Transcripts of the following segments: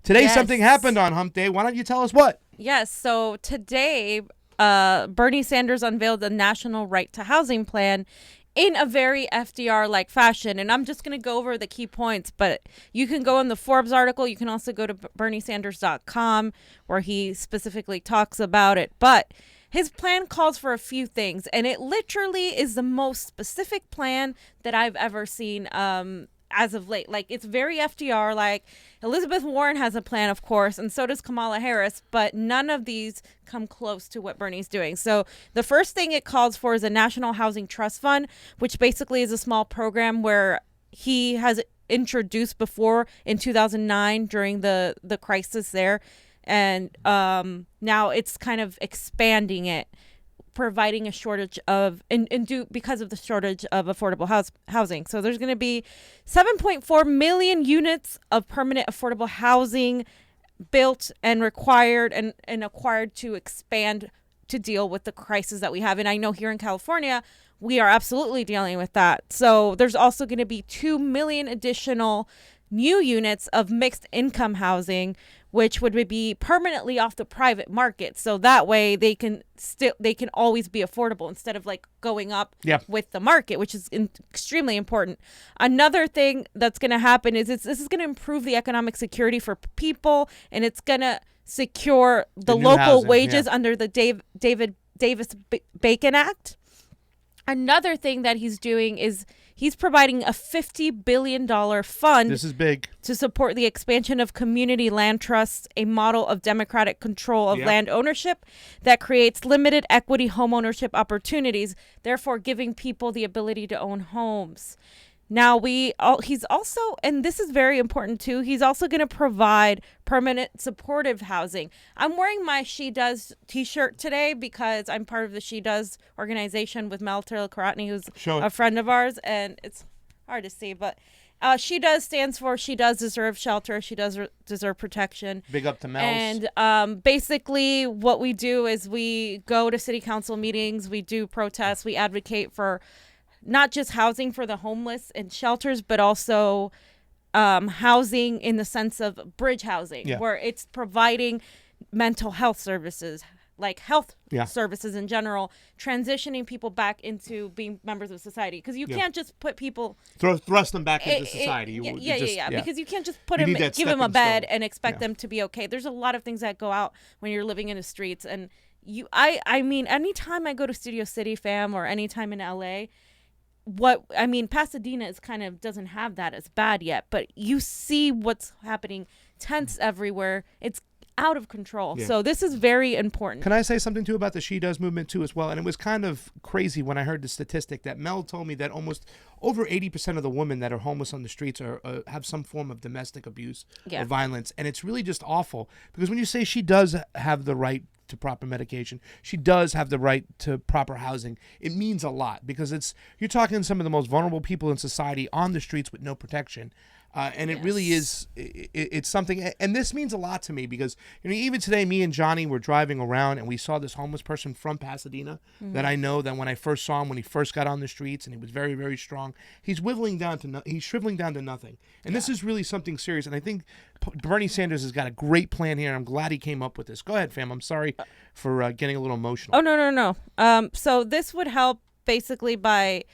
Today something happened on Hump Day. Why don't you tell us what? Yes. So today, Bernie Sanders unveiled the National Right to Housing Plan in a very FDR-like fashion. And I'm just going to go over the key points, but you can go in the Forbes article. You can also go to berniesanders.com where he specifically talks about it. But his plan calls for a few things, and it literally is the most specific plan that I've ever seen as of late. Like, it's very FDR. Like, Elizabeth Warren has a plan, of course, and so does Kamala Harris, but none of these come close to what Bernie's doing. So the first thing it calls for is a National Housing Trust Fund, which basically is a small program where he has introduced before in 2009 during the crisis there. And now it's kind of expanding it, providing a shortage of because of the shortage of affordable housing. So there's going to be 7.4 million units of permanent affordable housing built and required and acquired to expand to deal with the crisis that we have. And I know here in California, we are absolutely dealing with that. So there's also going to be 2 million additional new units of mixed income housing, which would be permanently off the private market. So that way they can always be affordable instead of like going up with the market, which is extremely important. Another thing that's going to happen is this is going to improve the economic security for people, and it's going to secure the local housing, wages under the Davis-Bacon Act. Another thing that he's doing is he's providing a $50 billion fund. This is big. To support the expansion of community land trusts, a model of democratic control of land ownership that creates limited equity home ownership opportunities, therefore giving people the ability to own homes. Now, he's also, and this is very important too, he's also going to provide permanent supportive housing. I'm wearing my She Does t-shirt today because I'm part of the She Does organization with Mel Karatni, who's a friend of ours, and it's hard to see, but She Does stands for She Does Deserve Shelter. She does deserve protection. Big up to Mel. And basically what we do is we go to city council meetings, we do protests, we advocate for not just housing for the homeless and shelters, but also housing in the sense of bridge housing, where it's providing mental health services, like health services in general, transitioning people back into being members of society. Because you can't just put people... Thrust them back into society. Because you can't just give them a bed and expect them to be okay. There's a lot of things that go out when you're living in the streets. And I mean, anytime I go to Studio City, fam, or anytime in LA... Pasadena is kind of doesn't have that as bad yet, but you see what's happening, tents everywhere. It's out of control. So this is very important. Can I say something too about the She Does movement too as well? And it was kind of crazy when I heard the statistic that Mel told me that almost over 80% of the women that are homeless on the streets are have some form of domestic abuse or violence. And it's really just awful because when you say she does have the right to proper medication, she does have the right to proper housing, it means a lot because you're talking some of the most vulnerable people in society on the streets with no protection. And it really is, it's something, and this means a lot to me because, even today, me and Johnny were driving around and we saw this homeless person from Pasadena that I know that when I first saw him, when he first got on the streets and he was very, very strong, he's shriveling down to nothing. And this is really something serious. And I think Bernie Sanders has got a great plan here. I'm glad he came up with this. Go ahead, fam. I'm sorry for getting a little emotional. Oh, no. So this would help basically by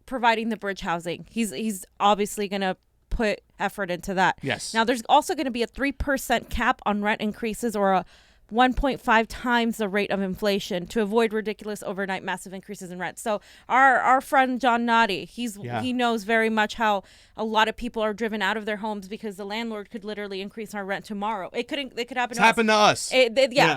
providing the bridge housing. He's obviously going to put effort into that. Yes. Now, there's also going to be a 3% cap on rent increases or a 1.5 times the rate of inflation to avoid ridiculous overnight massive increases in rent. So our friend John Noddy, he knows very much how a lot of people are driven out of their homes because the landlord could literally increase our rent tomorrow. It could happen. It's happened to us.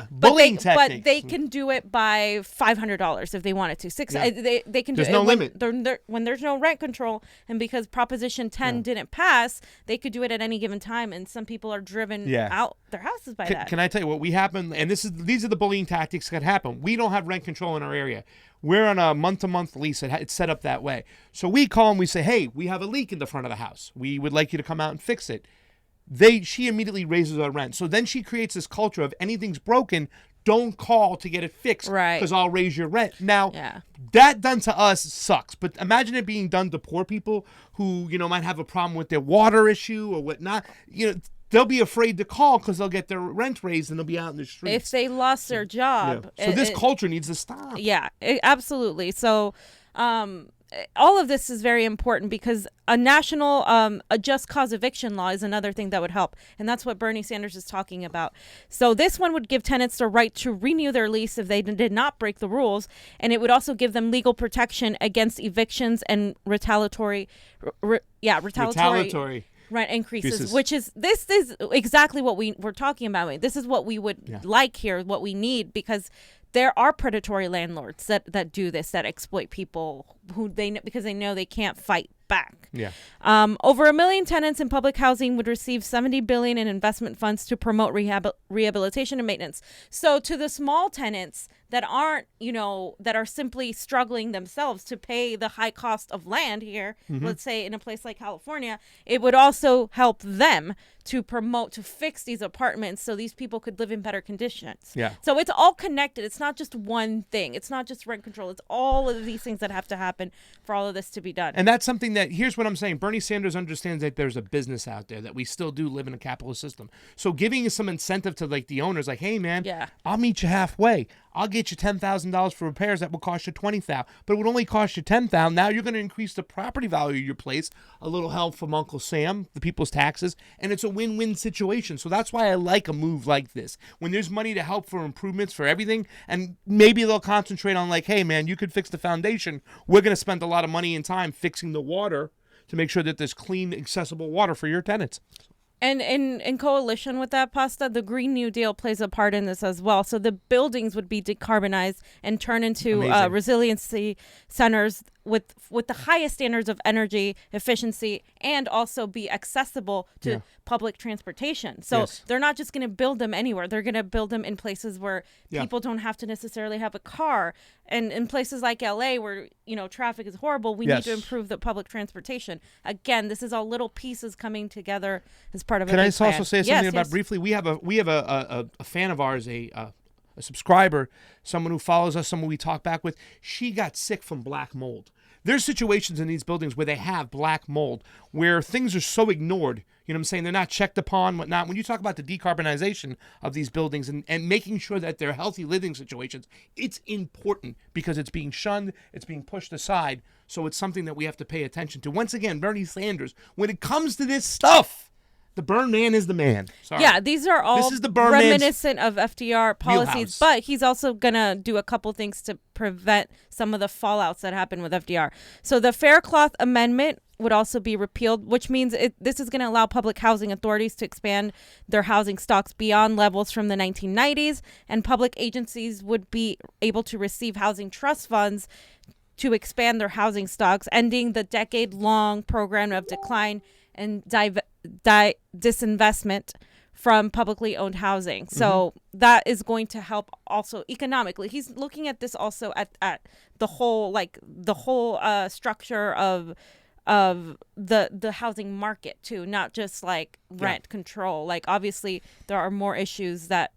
Bullying techniques. But they can do it by $500 if they wanted to. They can do it. There's no limit. When there's no rent control, and because Proposition 10 didn't pass, they could do it at any given time. And some people are driven out their houses by that. Can I tell you what we happen? And these are the bullying tactics that happen. We don't have rent control in our area. We're on a month-to-month lease. It's set up that way. So we call and we say, hey, we have a leak in the front of the house. We would like you to come out and fix it. She immediately raises our rent. So then she creates this culture of anything's broken, don't call to get it fixed because I'll raise your rent. Now, that done to us sucks. But imagine it being done to poor people who, might have a problem with their water issue or whatnot. they'll be afraid to call because they'll get their rent raised and they'll be out in the streets. If they lost their job. Yeah. So this culture needs to stop. Yeah, absolutely. So all of this is very important because a national a just cause eviction law is another thing that would help. And that's what Bernie Sanders is talking about. So this one would give tenants the right to renew their lease if they did not break the rules. And it would also give them legal protection against evictions and retaliatory rent increases, which is this is exactly what we're talking about. This is what we would like here, what we need, because there are predatory landlords that do this, that exploit people because they know they can't fight back. Yeah. Over 1 million tenants in public housing would receive $70 billion in investment funds to promote rehabilitation and maintenance. So to the small tenants that aren't, that are simply struggling themselves to pay the high cost of land here, let's say in a place like California, it would also help them to fix these apartments so these people could live in better conditions. Yeah. So it's all connected. It's not just one thing. It's not just rent control. It's all of these things that have to happen for all of this to be done. And that's something that, here's what I'm saying. Bernie Sanders understands that there's a business out there, that we still do live in a capitalist system. So giving some incentive to the owners, like, hey man, I'll meet you halfway. I'll get you $10,000 for repairs that will cost you $20,000, but it would only cost you $10,000. Now you're going to increase the property value of your place. A little help from Uncle Sam, the people's taxes, and it's a win-win situation. So that's why I like a move like this. When there's money to help for improvements for everything, and maybe they'll concentrate on like, hey man, you could fix the foundation. We're going to spend a lot of money and time fixing the water to make sure that there's clean, accessible water for your tenants. And in coalition with that, Pasta, the Green New Deal plays a part in this as well. So the buildings would be decarbonized and turn into resiliency centers with the highest standards of energy efficiency, and also be accessible to public transportation. So they're not just going to build them anywhere. They're going to build them in places where people don't have to necessarily have a car. And in places like LA where, traffic is horrible, we need to improve the public transportation. Again, this is all little pieces coming together as part of a big plan. Can I also say something about briefly? We have a fan of ours, a subscriber, someone who follows us, someone we talk back with. She got sick from black mold. There's situations in these buildings where they have black mold, where things are so ignored, you know what I'm saying? They're not checked upon, whatnot. When you talk about the decarbonization of these buildings and making sure that they're healthy living situations, it's important because it's being shunned, it's being pushed aside. So it's something that we have to pay attention to. Once again, Bernie Sanders, when it comes to this stuff, the Burn Man is the man. Sorry. Yeah, these are all reminiscent of FDR policies, but he's also going to do a couple things to prevent some of the fallouts that happened with FDR. So the Faircloth Amendment would also be repealed, which means this is going to allow public housing authorities to expand their housing stocks beyond levels from the 1990s, and public agencies would be able to receive housing trust funds to expand their housing stocks, ending the decade-long program of decline and disinvestment from publicly owned housing. So that is going to help also economically. He's looking at this also at the whole structure of the housing market too, not just like rent control. Like obviously there are more issues that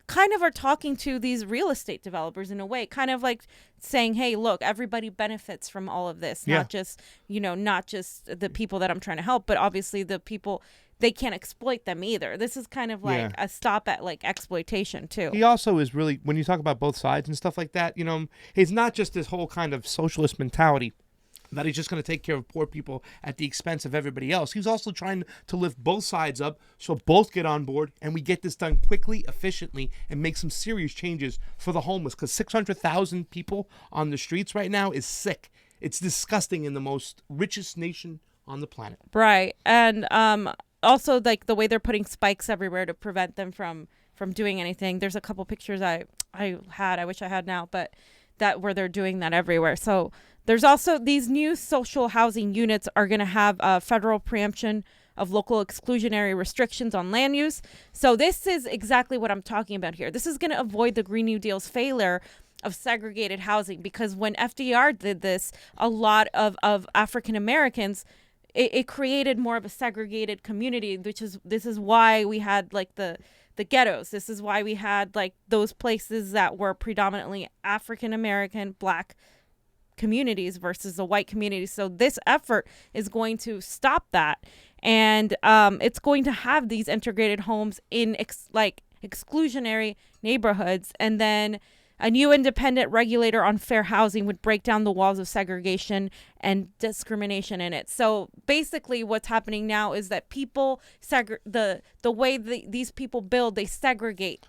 kind of are talking to these real estate developers in a way, kind of like saying, hey, look, everybody benefits from all of this, not just the people that I'm trying to help, but obviously the people, they can't exploit them either. This is kind of like a stop at like exploitation too. He also is really, when you talk about both sides and stuff like that, he's not just this whole kind of socialist mentality that he's just going to take care of poor people at the expense of everybody else. He's also trying to lift both sides up so both get on board and we get this done quickly, efficiently, and make some serious changes for the homeless, because 600,000 people on the streets right now is sick. It's disgusting in the most richest nation on the planet. Right. And also like the way they're putting spikes everywhere to prevent them from doing anything. There's a couple pictures I wish I had now, but that where they're doing that everywhere. So there's also these new social housing units are going to have federal preemption of local exclusionary restrictions on land use. So this is exactly what I'm talking about here. This is going to avoid the Green New Deal's failure of segregated housing, because when FDR did this, a lot of African Americans, it created more of a segregated community, this is why we had like the ghettos. This is why we had like those places that were predominantly African American, Black communities versus the white communities. So this effort is going to stop that. And it's going to have these integrated homes in exclusionary neighborhoods. And then a new independent regulator on fair housing would break down the walls of segregation and discrimination in it. So basically what's happening now is that people, the way these people build, they segregate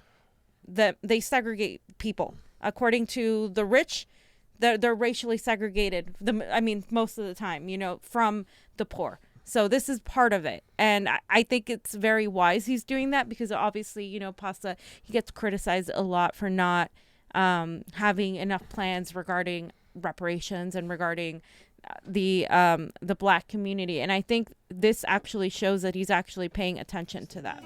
people. According to the rich, they're racially segregated. Most of the time, from the poor. So this is part of it. And I think it's very wise he's doing that, because obviously, Pasta, he gets criticized a lot for not having enough plans regarding reparations and regarding the Black community. And I think this actually shows that he's actually paying attention to that.